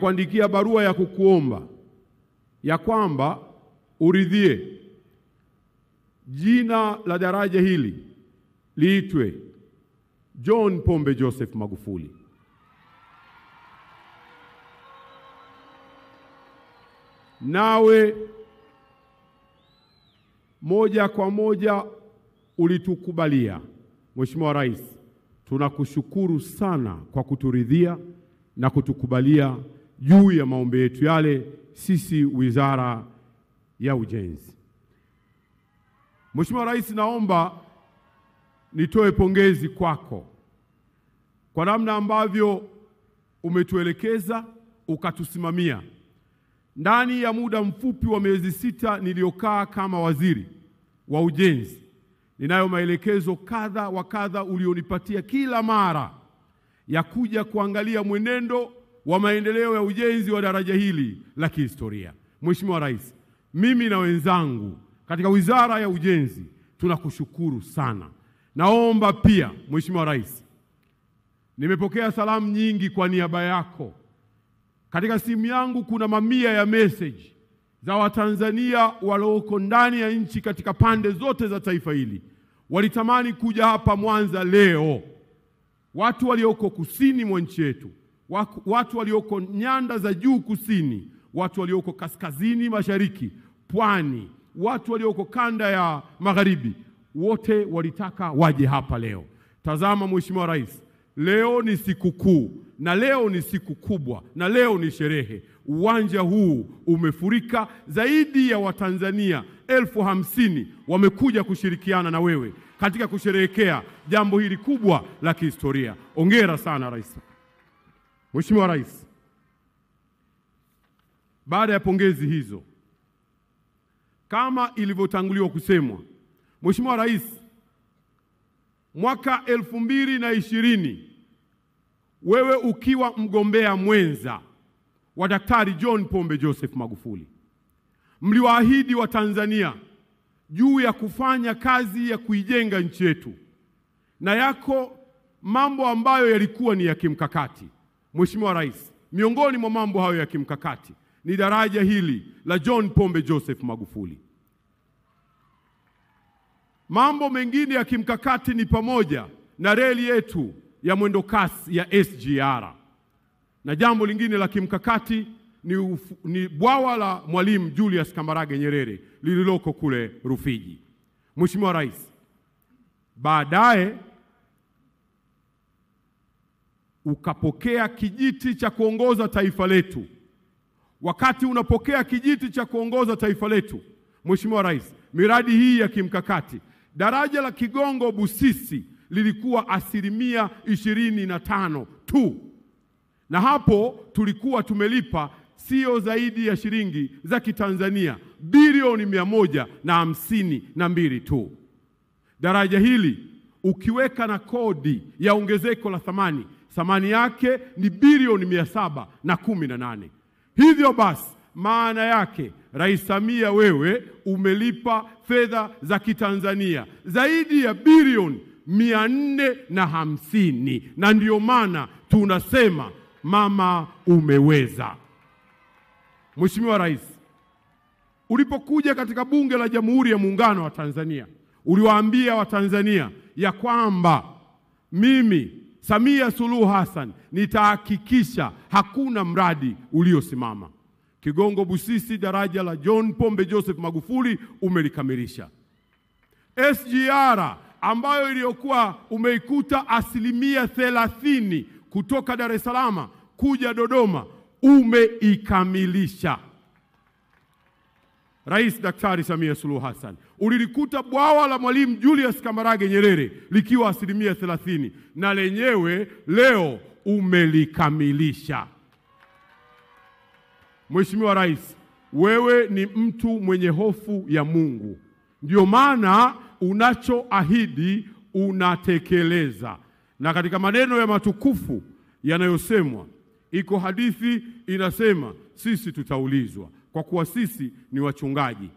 kuandikia barua ya kukuomba ya kwamba uridhie jina la daraja hili liitwe John Pombe Joseph Magufuli. Nawe moja kwa moja ulitukubalia. Mheshimiwa Rais, tunakushukuru sana kwa kuturidhia na kutukubalia juu ya maombi yetu yale sisi Wizara ya Ujenzi. Mheshimiwa Rais, naomba nitoe pongezi kwako kwa namna ambavyo umetuelekeza ukatusimamia. Ndani ya muda mfupi wa miezi 6 niliokaa kama waziri wa ujenzi, ninayo maelekezo kadha wa kadha ulionipatia kila mara ya kuja kuangalia mwenendo wa maendeleo ya ujenzi wa daraja hili la kihistoria. Mheshimiwa Rais, mimi na wenzangu katika Wizara ya Ujenzi tunakushukuru sana. Naomba pia Mheshimiwa Rais, nimepokea salamu nyingi kwa niaba yako. Katika simu yangu kuna mamia ya message za Watanzania walioko ndani ya nchi katika pande zote za taifa hili. Walitamani kuja hapa Mwanza leo. Watu walioko kusini mwa nchi yetu, watu walioko nyanda za juu kusini, watu walioko kaskazini mashariki, pwani, watu walioko kanda ya magharibi, wote walitaka waje hapa leo. Tazama Mheshimiwa Rais, leo ni siku kuu na leo ni siku kubwa na leo ni sherehe. Uwanja huu umefurika, zaidi ya Watanzania 50,000 wamekuja kushirikiana na wewe katika kusherehekea jambo hili kubwa la kihistoria. Hongera sana Rais. Mheshimiwa Rais, baada ya pongezi hizo, kama ilivyotanguliwa kusemwa, Mheshimiwa Rais, mwaka 2020 wewe ukiwa mgombea mwenza wa Daktari John Pombe Joseph Magufuli, mliwaahidi wa Tanzania juu ya kufanya kazi ya kuijenga nchi yetu, na yako mambo ambayo yalikuwa ni ya kimkakati. Mheshimiwa Rais, miongoni mwa mambo hayo ya kimkakati ni daraja hili la John Pombe Joseph Magufuli. Mambo mengine ya kimkakati ni pamoja na reli yetu ya mwendo kasi ya SGR. Na jambo lingine la kimkakati ni bwawa la Mwalimu Julius Kambarage Nyerere lililoko kule Rufiji. Mheshimiwa Rais, baadaye ukapokea kijiti cha kuongoza taifa letu. Wakati unapokea kijiti cha kuongoza taifa letu, Mheshimiwa Rais, miradi hii ya kimkakati, daraja la Kigongo Busisi lilikuwa 25% tu. Na hapo tulikuwa tumelipa sio zaidi ya shilingi za Kitanzania bilioni 152 tu. Daraja hili ukiweka na kodi ya ongezeko la thamani yake ni bilioni 718. Hivyo basi maana yake Rais Samia, wewe umelipa fedha za Kitanzania zaidi ya bilioni 450, na ndio maana tunasema mama umeweza. Mheshimiwa Rais, ulipokuja katika Bunge la Jamhuri ya Muungano wa Tanzania, uliwaambia Watanzania ya kwamba mimi Samia Suluhu Hassan nitahakikisha hakuna mradi uliosimama. Kigongo Busisi, daraja la John Pombe Joseph Magufuli umelikamilisha. SGR ambayo iliyokuwa umeikuta 30% kutoka Dar es Salaam kuja Dodoma umeikamilisha. Rais Daktari Samia Suluhu Hassan, ulilikuta bwawa la Mwalimu Julius Kambarage Nyerere likiwa 30% na lenyewe leo umelikamilisha. Mheshimiwa Rais, wewe ni mtu mwenye hofu ya Mungu. Ndio maana unachoahidi unatekeleza. Na katika maneno ya matukufu yanayosemwa, iko hadithi inasema sisi tutaulizwa kwa kuwa sisi ni wachungaji.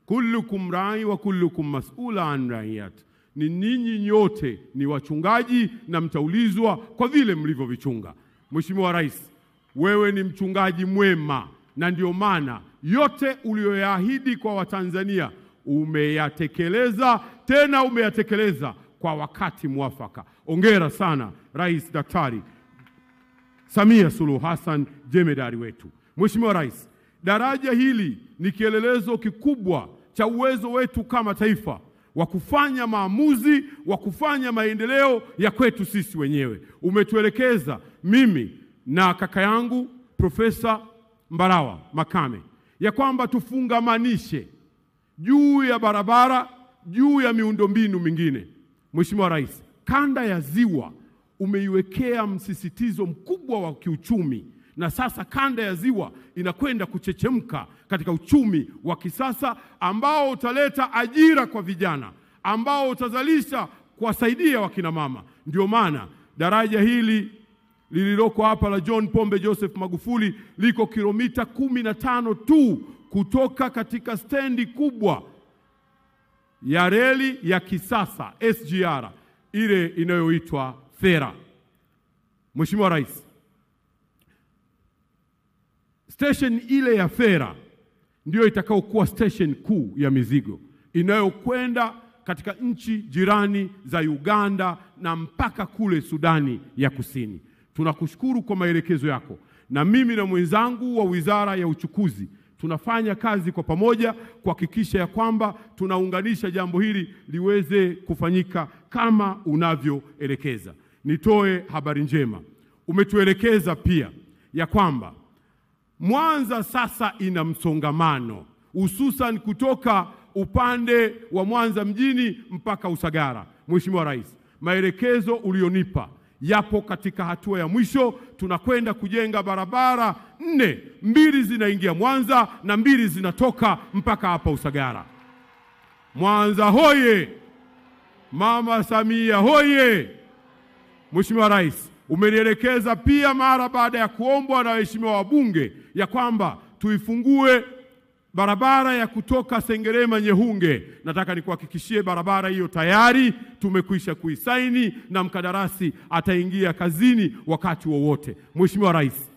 Kullukum rai wa kullukum mas'ula an raiyat. Ni ninyi nyote ni wachungaji na mtaulizwa kwa vile mlivyovichunga. Mheshimiwa Rais, wewe ni mchungaji mwema, na ndio maana yote uliyoyaahidi kwa Watanzania umeyatekeleza, tena umeyatekeleza kwa wakati mwafaka. Hongera sana Rais Daktari Samia Suluhu Hassan, jemedari wetu. Mheshimiwa Rais, daraja hili ni kielelezo kikubwa cha uwezo wetu kama taifa wa kufanya maamuzi, wa kufanya maendeleo ya kwetu sisi wenyewe. Umetuelekeza mimi na kaka yangu Profesa Mbarawa Makame ya kwamba tufungamanishe juu ya barabara, juu ya miundombinu mingine. Mheshimiwa Rais, kanda ya Ziwa umeiwekea msisitizo mkubwa wa kiuchumi, na sasa kanda ya Ziwa inakwenda kuchechemka katika uchumi wa kisasa ambao utaleta ajira kwa vijana, ambao utazalisha kuwasaidia wakina mama. Ndio maana daraja hili lililoko hapa la John Pombe Joseph Magufuli liko kilomita 15 tu kutoka katika stendi kubwa ya reli ya kisasa SGR ile inayoitwa Fera. Mheshimiwa Rais, station ile ya Fera ndio itakayokuwa station kuu ya mizigo inayokwenda katika nchi jirani za Uganda na mpaka kule Sudani ya Kusini. Tunakushukuru kwa maelekezo yako, na mimi na mwenzangu wa Wizara ya Uchukuzi tunafanya kazi kwa pamoja kuhakikisha ya kwamba tunaunganisha jambo hili liweze kufanyika kama unavyoelekeza. Nitoe habari njema. Umetuelekeza pia ya kwamba Mwanza sasa ina msongamano, hususan kutoka upande wa Mwanza mjini mpaka Usagara. Mheshimiwa Rais, maelekezo ulionipa yapo katika hatua ya mwisho. Tunakwenda kujenga barabara 4, 2 zinaingia Mwanza na 2 zinatoka mpaka hapa Usagara. Mwanza hoye! Mama Samia hoye! Mheshimiwa Rais, umenielekeza pia mara baada ya kuombwa na waheshimiwa wabunge ya kwamba tuifungue barabara ya kutoka Sengerema Nyehunge. Nataka nikuhakikishie barabara hiyo tayari tumekwisha kuisaini na mkandarasi ataingia kazini wakati wowote. Mheshimiwa Rais,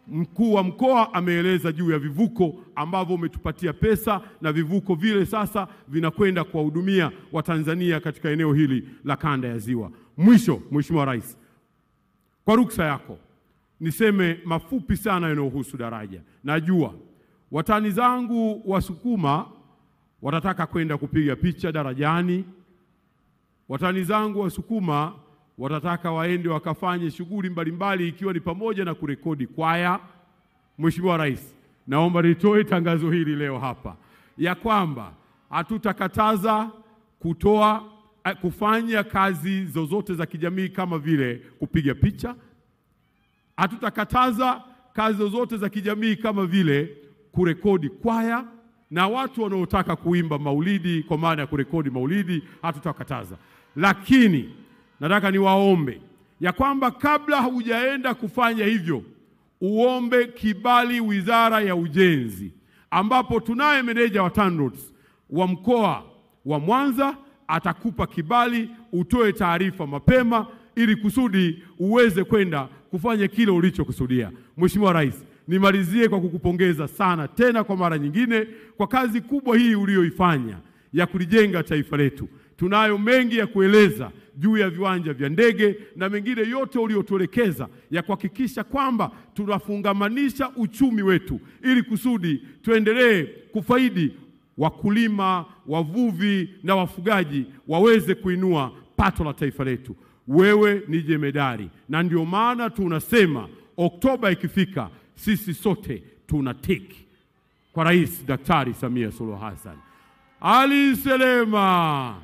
mkuu wa mkoa ameeleza juu ya vivuko ambavyo umetupatia pesa, na vivuko vile sasa vinakwenda kuwahudumia Watanzania katika eneo hili la kanda ya Ziwa. Mwisho, Mheshimiwa Rais, kwa ruksa yako niseme mafupi sana yanayohusu daraja. Najua watani zangu Wasukuma watataka kwenda kupiga picha darajani. Watani zangu Wasukuma watataka waende wakafanye shughuli mbalimbali ikiwa ni pamoja na kurekodi kwaya. Mheshimiwa Rais, naomba nitoe tangazo hili leo hapa ya kwamba hatutakataza kufanya kazi zozote za kijamii kama vile kupiga picha. Hatutakataza kazi zozote za kijamii kama vile kurekodi kwaya, na watu wanaotaka kuimba maulidi kwa maana ya kurekodi maulidi hatutakataza. Lakini nataka niwaombe ya kwamba kabla hujaenda kufanya hivyo, uombe kibali Wizara ya Ujenzi, ambapo tunaye meneja wa TANROADS wa mkoa wa Mwanza atakupa kibali, utoe taarifa mapema ili kusudi uweze kwenda kufanya kile ulichokusudia. Mheshimiwa Rais, nimalizie kwa kukupongeza sana tena kwa mara nyingine kwa kazi kubwa hii uliyoifanya ya kulijenga taifa letu. Tunayo mengi ya kueleza juu ya viwanja vya ndege na mengine yote uliotuelekeza ya kuhakikisha kwamba tunafungamanisha uchumi wetu ili kusudi tuendelee kufaidi wakulima, wavuvi na wafugaji waweze kuinua pato la taifa letu. Wewe ni jemedari, na ndio maana tunasema Oktoba ikifika sisi sote tunatiki kwa Rais Daktari Samia Suluhu Hassan. Ali Selema.